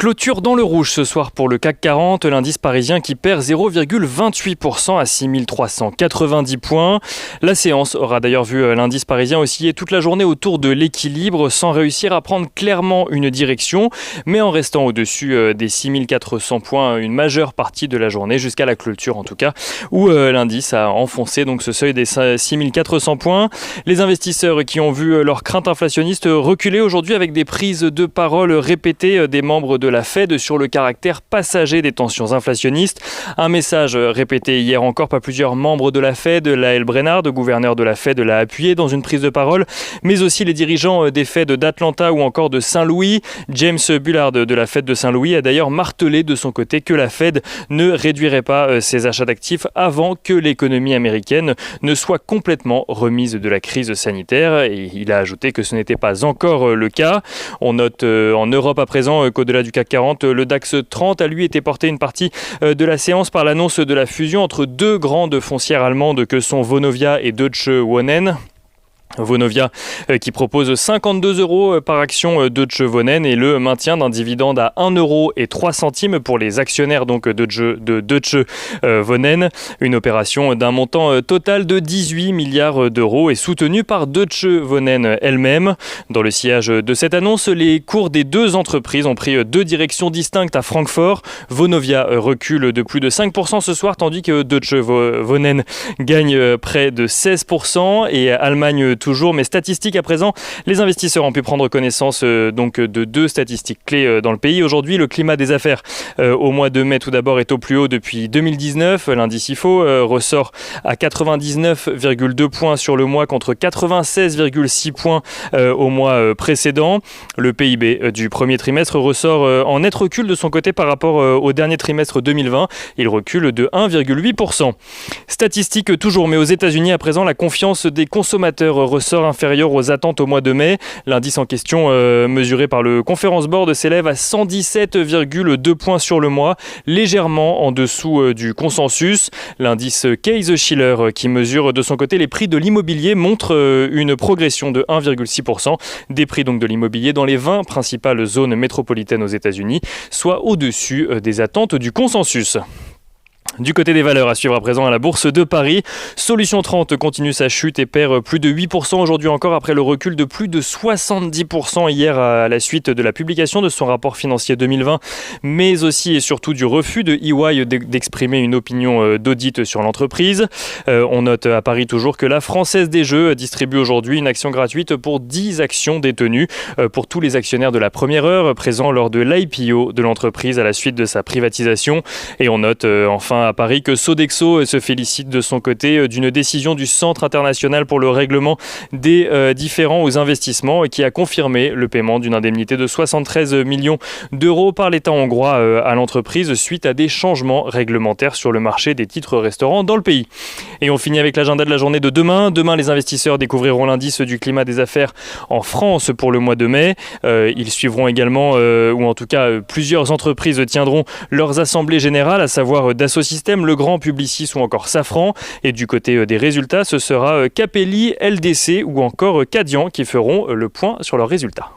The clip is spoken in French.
Clôture dans le rouge ce soir pour le CAC 40, l'indice parisien qui perd 0,28% à 6390 points. La séance aura d'ailleurs vu l'indice parisien osciller toute la journée autour de l'équilibre sans réussir à prendre clairement une direction, mais en restant au-dessus des 6400 points une majeure partie de la journée, jusqu'à la clôture en tout cas, où l'indice a enfoncé donc ce seuil des 6400 points. Les investisseurs qui ont vu leurs craintes inflationnistes reculer aujourd'hui avec des prises de parole répétées des membres de la Fed sur le caractère passager des tensions inflationnistes. Un message répété hier encore par plusieurs membres de la Fed. Lael Brainard, gouverneur de la Fed, l'a appuyé dans une prise de parole, mais aussi les dirigeants des Fed d'Atlanta ou encore de Saint-Louis. James Bullard de la Fed de Saint-Louis a d'ailleurs martelé de son côté que la Fed ne réduirait pas ses achats d'actifs avant que l'économie américaine ne soit complètement remise de la crise sanitaire. Et il a ajouté que ce n'était pas encore le cas. On note en Europe à présent qu'au-delà du CAC 40, le DAX 30 a lui été porté une partie de la séance par l'annonce de la fusion entre deux grandes foncières allemandes que sont Vonovia et Deutsche Wohnen. Vonovia qui propose 52 € par action Deutsche Wohnen et le maintien d'un dividende à 1,03 € pour les actionnaires donc de Deutsche Wohnen. Une opération d'un montant total de 18 milliards d'euros et soutenue par Deutsche Wohnen elle-même. Dans le sillage de cette annonce, les cours des deux entreprises ont pris deux directions distinctes à Francfort. Vonovia recule de plus de 5% ce soir, tandis que Deutsche Wohnen gagne près de 16% et Allemagne toujours, mais statistiques à présent, les investisseurs ont pu prendre connaissance donc de deux statistiques clés dans le pays. Aujourd'hui, le climat des affaires au mois de mai tout d'abord est au plus haut depuis 2019. L'indice IFO ressort à 99,2 points sur le mois contre 96,6 points au mois précédent. Le PIB du premier trimestre ressort en net recul de son côté par rapport au dernier trimestre 2020. Il recule de 1,8%. Statistique toujours, mais aux États-Unis à présent, la confiance des consommateurs ressort inférieur aux attentes au mois de mai. L'indice en question, mesuré par le Conference Board, s'élève à 117,2 points sur le mois, légèrement en dessous du consensus. L'indice Case-Shiller, qui mesure de son côté les prix de l'immobilier, montre une progression de 1,6% des prix donc de l'immobilier dans les 20 principales zones métropolitaines aux États-Unis, soit au-dessus des attentes du consensus. Du côté des valeurs, à suivre à présent à la Bourse de Paris, Solutions 30 continue sa chute et perd plus de 8% aujourd'hui encore après le recul de plus de 70% hier à la suite de la publication de son rapport financier 2020, mais aussi et surtout du refus de EY d'exprimer une opinion d'audit sur l'entreprise. On note à Paris toujours que la Française des Jeux distribue aujourd'hui une action gratuite pour 10 actions détenues pour tous les actionnaires de la première heure présents lors de l'IPO de l'entreprise à la suite de sa privatisation. Et on note enfin à Paris que Sodexo se félicite de son côté d'une décision du Centre international pour le règlement des différends aux investissements qui a confirmé le paiement d'une indemnité de 73 millions d'euros par l'État hongrois à l'entreprise suite à des changements réglementaires sur le marché des titres restaurants dans le pays. Et on finit avec l'agenda de la journée de demain. Demain, les investisseurs découvriront l'indice du climat des affaires en France pour le mois de mai. Ils suivront également, ou en tout cas plusieurs entreprises tiendront leurs assemblées générales, à savoir Dassault Systèmes, Legrand, Publicis ou encore Safran. Et du côté des résultats, ce sera Capelli, LDC ou encore Cadian qui feront le point sur leurs résultats.